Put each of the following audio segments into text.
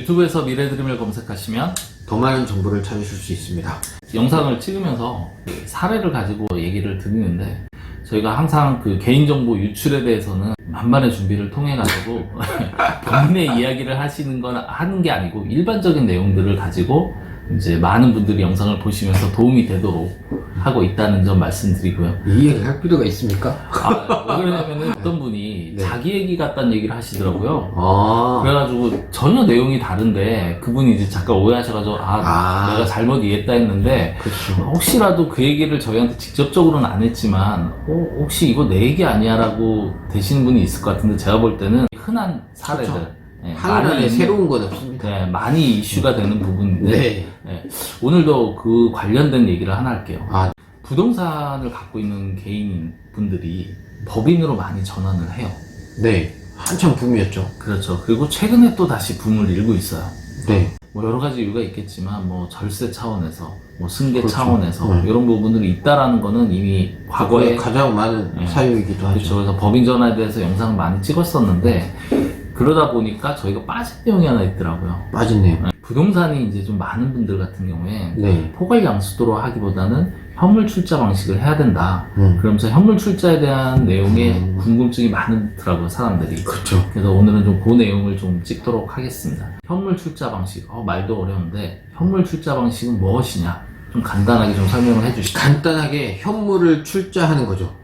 유튜브에서 미래드림을 검색하시면 더 많은 정보를 찾으실 수 있습니다. 영상을 찍으면서 사례를 가지고 얘기를 드리는데 저희가 항상 그 개인정보 유출에 대해서는 만반의 준비를 통해 가지고 본인의 이야기를 하는 게 아니고 일반적인 내용들을 가지고 이제 많은 분들이 영상을 보시면서 도움이 되도록 하고 있다는 점 말씀드리고요. 이 얘기를 할 필요가 있습니까? 왜 그러냐면은 어떤 분이 네. 자기 얘기 같다는 얘기를 하시더라고요. 아, 그래가지고 전혀 내용이 다른데 그분이 이제 잠깐 오해하셔가지고 내가 잘못 이해했다 했는데 그렇죠. 혹시라도 그 얘기를 저희한테 직접적으로는 안 했지만 혹시 이거 내 얘기 아니야 라고 되시는 분이 있을 것 같은데 제가 볼 때는 흔한 사례들 그렇죠. 네, 하늘에 새로운 건 없습니다. 네, 많이 이슈가 되는 부분인데 네. 네, 오늘도 그 관련된 얘기를 하나 할게요. 아, 부동산을 갖고 있는 개인 분들이 법인으로 많이 전환을 해요. 네. 한참 붐이었죠. 그렇죠. 그리고 최근에 또 다시 붐을 일고 있어요. 네. 뭐 여러 가지 이유가 있겠지만 뭐 절세 차원에서 뭐 승계 그렇죠. 차원에서 이런 부분들이 있다라는 거는 이미 과거에 가장 많은 네. 사유이기도 하죠. 그렇죠. 그래서 법인 전환에 대해서 영상을 많이 찍었었는데 그러다 보니까 저희가 빠진 내용이 하나 있더라고요. 빠졌네요. 부동산이 이제 좀 많은 분들 같은 경우에 네. 포괄 양수도로 하기보다는 현물 출자 방식을 해야 된다. 음. 그러면서 현물 출자에 대한 내용에 궁금증이 많더라고요, 사람들이. 그렇죠. 그래서 오늘은 좀 그 내용을 좀 찍도록 하겠습니다. 현물 출자 방식, 말도 어려운데 현물 출자 방식은 무엇이냐? 좀 간단하게 좀 설명을 해주시죠. 간단하게 현물을 출자하는 거죠.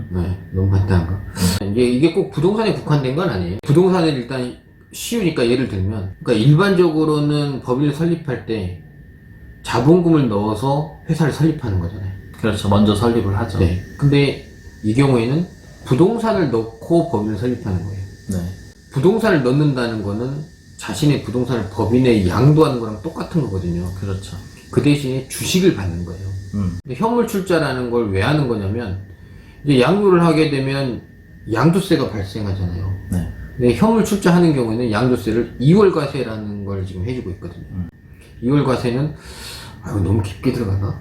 네, 너무 간단한가? 이게 꼭 부동산에 국한된 건 아니에요. 부동산을 일단 쉬우니까 예를 들면, 그러니까 일반적으로는 법인을 설립할 때 자본금을 넣어서 회사를 설립하는 거잖아요. 그렇죠. 먼저 설립을 하죠. 네. 근데 이 경우에는 부동산을 넣고 법인을 설립하는 거예요. 네. 부동산을 넣는다는 거는 자신의 부동산을 법인에 양도하는 거랑 똑같은 거거든요. 그렇죠. 그 대신에 주식을 받는 거예요. 근데 현물 출자라는 걸 왜 하는 거냐면, 이제 양도를 하게 되면 양도세가 발생하잖아요. 네. 근데 현물 출자하는 경우에는 양도세를 2월과세라는 걸 지금 해주고 있거든요. 2월과세는 너무 깊게 들어가나?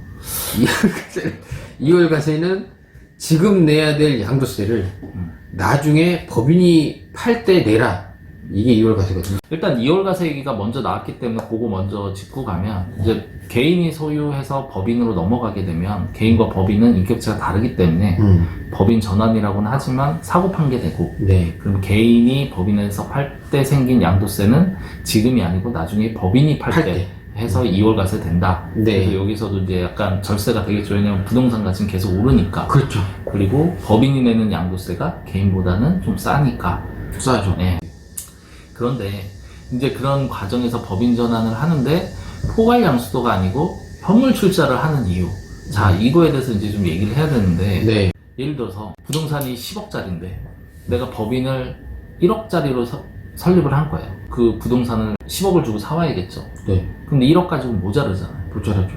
2월과세는 지금 내야 될 양도세를 나중에 법인이 팔 때 내라. 이게 2월과세거든요. 일단 2월과세 얘기가 먼저 나왔기 때문에 그거 먼저 짚고 가면 이제 개인이 소유해서 법인으로 넘어가게 되면 개인과 법인은 인격체가 다르기 때문에 법인 전환이라고는 하지만 사고 판계되고 네. 그럼 개인이 법인에서 팔 때 생긴 양도세는 지금이 아니고 나중에 법인이 팔 때 해서 2월과세 된다. 네. 그래서 여기서도 이제 약간 절세가 되겠죠. 왜냐면 부동산 가치는 계속 오르니까. 그렇죠. 그리고 법인이 내는 양도세가 개인보다는 좀 싸니까. 싸죠. 네. 그런데 이제 그런 과정에서 법인 전환을 하는데 포괄 양수도가 아니고 현물 출자를 하는 이유. 자, 이거에 대해서 이제 좀 얘기를 해야 되는데 네. 예를 들어서 부동산이 10억짜리인데 내가 법인을 1억짜리로 설립을 한 거예요. 그 부동산을 10억을 주고 사와야겠죠. 네. 근데 1억 가지고 모자르잖아요. 모자라죠.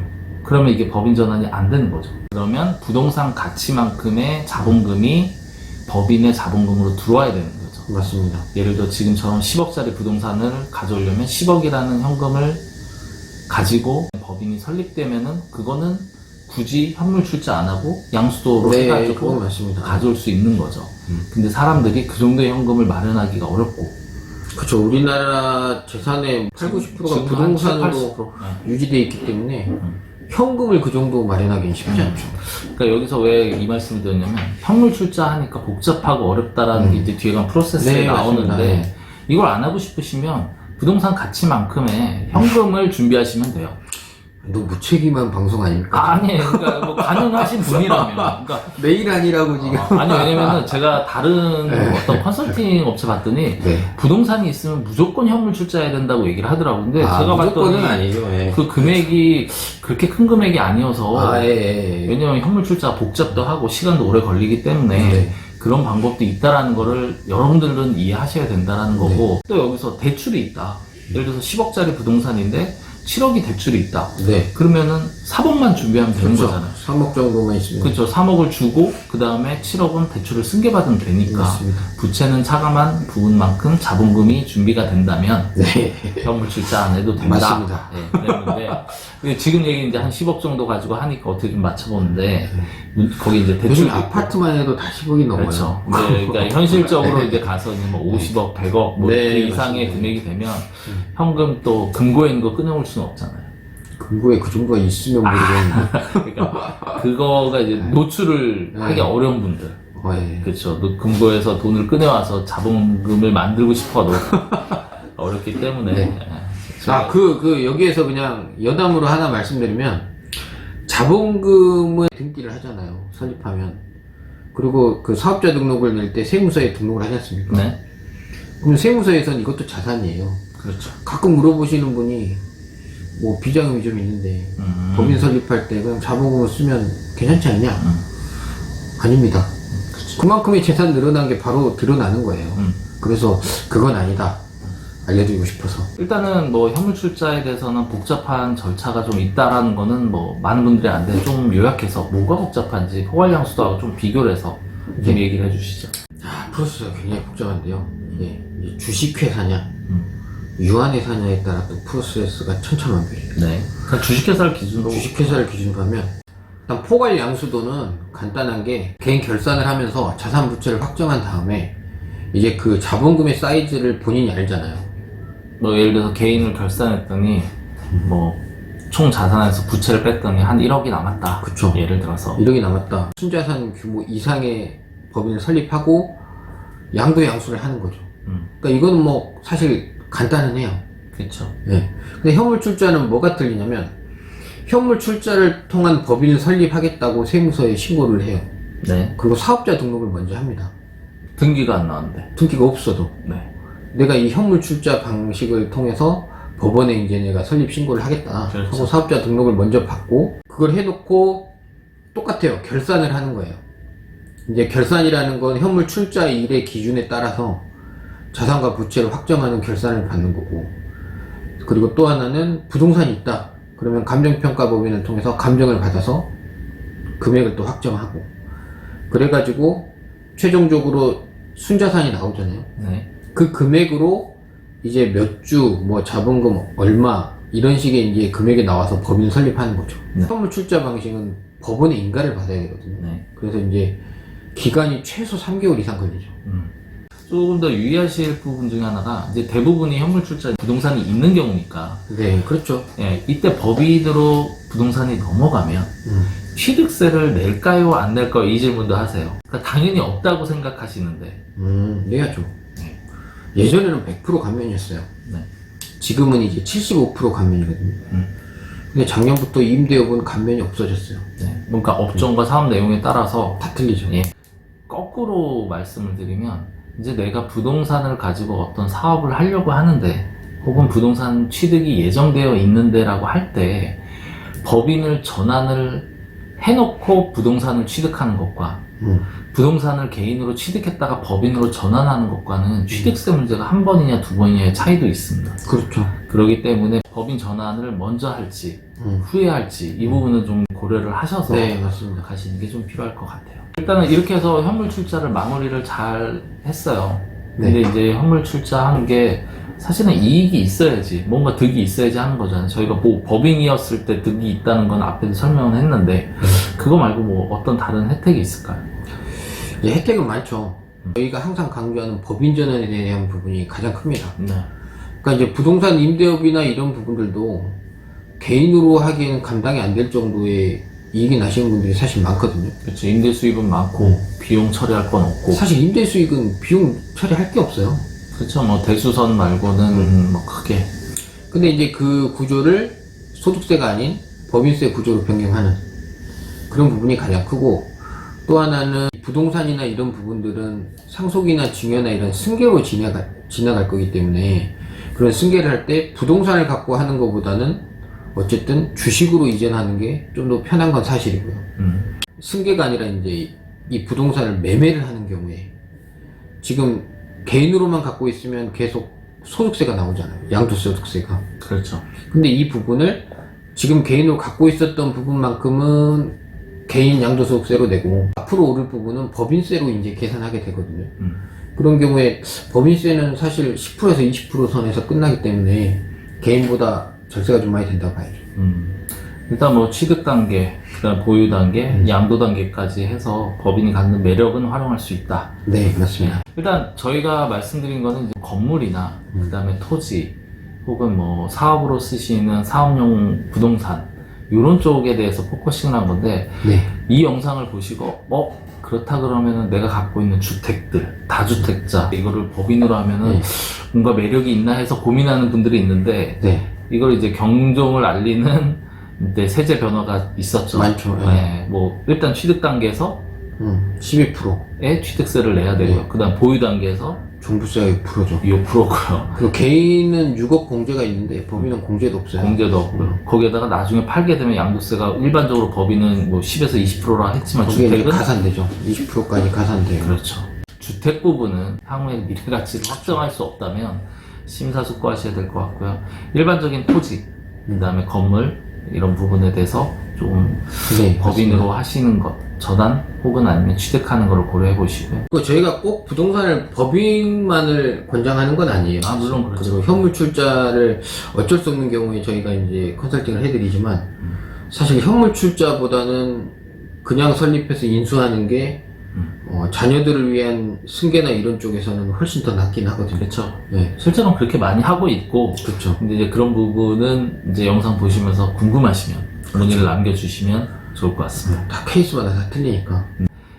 그러면 이게 법인 전환이 안 되는 거죠. 그러면 부동산 가치만큼의 자본금이 법인의 자본금으로 들어와야 되는 거죠. 맞습니다. 예를 들어 지금처럼 10억짜리 부동산을 가져오려면 10억이라는 현금을 가지고 법인이 설립되면은 그거는 굳이 현물 출자 안 하고 양수도로 네, 해가지고 그건 맞습니다. 가져올 수 있는 거죠. 근데 사람들이 그 정도의 현금을 마련하기가 어렵고 그렇죠. 우리나라 재산의 8, 90%가 지금 부동산으로 한 70%. 네. 유지되어 있기 때문에 현금을 그 정도 마련하기는 쉽지 않죠. 그러니까 여기서 왜 이 말씀을 드렸냐면 현물 출자하니까 복잡하고 어렵다라는 게 이제 뒤에 가면 프로세스에 네, 나오는데 맞습니다. 이걸 안 하고 싶으시면 부동산 가치만큼의 현금을 준비하시면 돼요. 너 무책임한 방송 아닙니까? 아니에요. 그러니까 뭐 가능하신 분이라면. 그러니까 매일 아니라고 지금. 아니 왜냐면은 제가 다른 어떤 컨설팅 업체 봤더니 네. 부동산이 있으면 무조건 현물 출자해야 된다고 얘기를 하더라고요. 근데 제가 무조건은 봤더니 아니죠. 예. 그 금액이 그렇게 큰 금액이 아니어서 예. 왜냐면 현물 출자가 복잡도 하고 시간도 오래 걸리기 때문에 네. 그런 방법도 있다라는 거를 여러분들은 이해하셔야 된다라는 거고 또 여기서 대출이 있다. 예를 들어서 10억짜리 부동산인데 7억이 대출이 있다. 네. 그러면은 3억만 준비하면 되는 그렇죠. 거잖아요. 3억 정도만 있으면. 그렇죠. 3억을 주고 그 다음에 7억은 대출을 승계받으면 되니까 맞습니다. 부채는 차감한 부분만큼 자본금이 준비가 된다면 네. 현물 출자 안 해도 된다. 맞습니다. 네, 그랬는데 근데 지금 얘기 이제 한 10억 정도 가지고 하니까 어떻게 좀 맞춰보는데 거기 이제 대출 요즘 아파트만 해도 다 10억이 넘어요. 그렇죠. 네, 그러니까 현실적으로 이제 가서 이제 뭐 50억, 100억 뭐 네, 그 이상의 맞습니다. 금액이 되면 현금 또 금고에 있는 거 끊어올 수는 없잖아요. 금고에 그 정도가 있으면 모르겠는데. 그러니까 그거가 이제 노출을 네. 하기 어려운 분들. 네. 그렇죠. 금고에서 돈을 꺼내와서 자본금을 만들고 싶어도 어렵기 때문에. 네. 제가 여기에서 그냥 여담으로 하나 말씀드리면, 자본금을 등기를 하잖아요. 설립하면. 그리고 그 사업자 등록을 낼 때 세무서에 등록을 하지 않습니까? 네. 그럼 세무서에서는 이것도 자산이에요. 그렇죠. 가끔 물어보시는 분이, 뭐, 비자금이 좀 있는데, 법인 설립할 때 그럼 자본금을 쓰면 괜찮지 않냐? 아닙니다. 그만큼의 재산 늘어난 게 바로 드러나는 거예요. 그래서 그건 아니다. 알려드리고 싶어서. 일단은 뭐 현물 출자에 대해서는 복잡한 절차가 좀 있다라는 거는 뭐 많은 분들이 아는데 좀 요약해서 뭐가 복잡한지 포괄량수도하고 좀 비교를 해서 좀 네. 얘기를 해주시죠. 프로세스가 굉장히 복잡한데요. 이게 주식회사냐, 유한회사냐에 따라 또 프로세스가 천차만별이에요. 네. 그러니까 주식회사를 기준으로. 주식회사를 기준으로 하면 일단 포괄양수도는 간단한 게 개인 결산을 하면서 자산 부채를 확정한 다음에 이제 그 자본금의 사이즈를 본인이 알잖아요. 뭐 예를 들어서 개인을 결산했더니 뭐 총 자산에서 부채를 뺐더니 한 1억이 남았다. 그쵸. 예를 들어서. 1억이 남았다. 순자산 규모 이상의 법인을 설립하고 양도양수를 하는 거죠. 그러니까 이거는 뭐 사실 간단은 해요. 그렇죠. 네. 근데 현물 출자는 뭐가 틀리냐면 현물 출자를 통한 법인을 설립하겠다고 세무서에 신고를 해요. 네. 그리고 사업자 등록을 먼저 합니다. 등기가 안 나왔는데. 등기가 없어도 네. 내가 이 현물 출자 방식을 통해서 법원에 이제 내가 설립 신고를 하겠다 그렇죠. 하고 사업자 등록을 먼저 받고 그걸 해놓고 똑같아요. 결산을 하는 거예요. 이제 결산이라는 건 현물 출자 일의 기준에 따라서 자산과 부채를 확정하는 결산을 받는 거고, 그리고 또 하나는 부동산이 있다 그러면 감정평가법인을 통해서 감정을 받아서 금액을 또 확정하고, 그래가지고 최종적으로 순자산이 나오잖아요. 네. 그 금액으로 이제 몇 주, 뭐 자본금 얼마 이런 식의 이제 금액이 나와서 법인 설립하는 거죠. 네. 현물 출자 방식은 법원의 인가를 받아야 되거든요. 네. 그래서 이제 기간이 최소 3개월 이상 걸리죠. 조금 더 유의하실 부분 중에 하나가 이제 대부분이 현물 출자 부동산이 있는 경우니까. 네, 그렇죠. 예, 이때 법인으로 부동산이 넘어가면 취득세를 낼까요, 안 낼까요? 이 질문도 하세요. 그러니까 당연히 없다고 생각하시는데. 내야죠. 예전에는 100% 감면이었어요. 네. 지금은 이제 75% 감면이거든요. 근데 작년부터 임대업은 감면이 없어졌어요. 네. 그러니까 업종과 사업 내용에 따라서 다 틀리죠. 예. 거꾸로 말씀을 드리면 이제 내가 부동산을 가지고 어떤 사업을 하려고 하는데 혹은 부동산 취득이 예정되어 있는데라고 할 때 법인을 전환을 해놓고 부동산을 취득하는 것과 부동산을 개인으로 취득했다가 법인으로 전환하는 것과는 취득세 문제가 한 번이냐 두 번이냐의 차이도 있습니다. 그렇죠. 그렇기 때문에 법인 전환을 먼저 할지 후에 할지 이 부분은 좀 고려를 하셔서 네, 맞습니다. 가시는 게 좀 필요할 것 같아요. 일단은 이렇게 해서 현물 출자를 마무리를 잘 했어요. 근데 이제 현물 출자하는 게 사실은 이익이 있어야지, 뭔가 득이 있어야지 하는 거잖아요. 저희가 뭐 법인이었을 때 득이 있다는 건 앞에도 설명을 했는데 그거 말고 뭐 어떤 다른 혜택이 있을까요? 예, 혜택은 많죠. 저희가 항상 강조하는 법인 전환에 대한 부분이 가장 큽니다. 네. 그러니까 이제 부동산 임대업이나 이런 부분들도 개인으로 하기에는 감당이 안 될 정도의 이익이 나시는 분들이 사실 많거든요. 그렇죠. 임대 수입은 많고 비용 처리할 건 없고. 사실 임대 수익은 비용 처리할 게 없어요. 그렇죠. 뭐 대수선 말고는 뭐 크게. 근데 이제 그 구조를 소득세가 아닌 법인세 구조로 변경하는 그런 부분이 가장 크고, 또 하나는 부동산이나 이런 부분들은 상속이나 증여나 이런 승계로 지나갈 거기 때문에 그런 승계를 할 때 부동산을 갖고 하는 것보다는 어쨌든 주식으로 이전하는 게 좀 더 편한 건 사실이고요. 승계가 아니라 이제 이 부동산을 매매를 하는 경우에 지금 개인으로만 갖고 있으면 계속 소득세가 나오잖아요. 양도소득세가. 그렇죠. 근데 이 부분을 지금 개인으로 갖고 있었던 부분만큼은 개인 양도소득세로 내고 앞으로 오를 부분은 법인세로 이제 계산하게 되거든요. 그런 경우에 법인세는 사실 10%에서 20% 선에서 끝나기 때문에 개인보다 절세가 좀 많이 된다고 봐야죠. 일단 뭐 취득 단계, 그다음 보유 단계, 양도 단계까지 해서 법인이 갖는 매력은 활용할 수 있다. 네, 맞습니다. 일단 저희가 말씀드린 거는 이제 건물이나 그다음에 토지 혹은 뭐 사업으로 쓰시는 사업용 부동산 이런 쪽에 대해서 포커싱을 한 건데 네. 이 영상을 보시고 그렇다 그러면은 내가 갖고 있는 주택들 다주택자 이거를 법인으로 하면은 네. 뭔가 매력이 있나 해서 고민하는 분들이 있는데 네. 이걸 이제 경종을 알리는 이제 세제 변화가 있었죠. 많죠. 네. 네, 뭐 일단 취득 단계에서 12%. 취득세를 내야 되고요. 네. 그다음 보유 단계에서 종부세가 6%죠. 6%고요. 그리고 개인은 6억 공제가 있는데 법인은 공제도 없어요. 공제도 없고요. 거기에다가 나중에 팔게 되면 양도세가 일반적으로 법인은 뭐 10에서 20%라 했지만 거기에 이제 주택은 가산되죠. 20%까지 가산돼요. 그렇죠. 주택 부분은 향후에 미래 가치를 확정할 수 없다면 심사숙고하셔야 될 것 같고요. 일반적인 토지, 그다음에 건물 이런 부분에 대해서 좀 네, 법인으로 하시는 것, 전환 혹은 아니면 취득하는 것을 고려해 보시고요. 그 저희가 꼭 부동산을 법인만을 권장하는 건 아니에요. 아, 물론 그렇죠. 그리고 현물 출자를 어쩔 수 없는 경우에 저희가 이제 컨설팅을 해드리지만 사실 현물 출자보다는 그냥 설립해서 인수하는 게 자녀들을 위한 승계나 이런 쪽에서는 훨씬 더 낫긴 하거든요. 그렇죠. 네, 실제로는 그렇게 많이 하고 있고, 그렇죠. 근데 이제 그런 부분은 이제 영상 보시면서 궁금하시면 문의를 남겨주시면 좋을 것 같습니다. 다 케이스마다 다 틀리니까.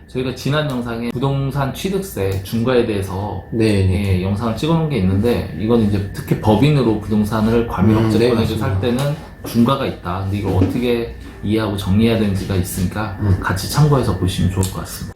저희가 지난 영상에 부동산 취득세 중과에 대해서 네, 네. 영상을 찍어놓은 게 있는데 이건 이제 특히 법인으로 부동산을 과밀업체권에서 네, 살 맞습니다. 때는 중과가 있다. 근데 이걸 어떻게 이해하고 정리해야 되는지가 있으니까 같이 참고해서 보시면 좋을 것 같습니다.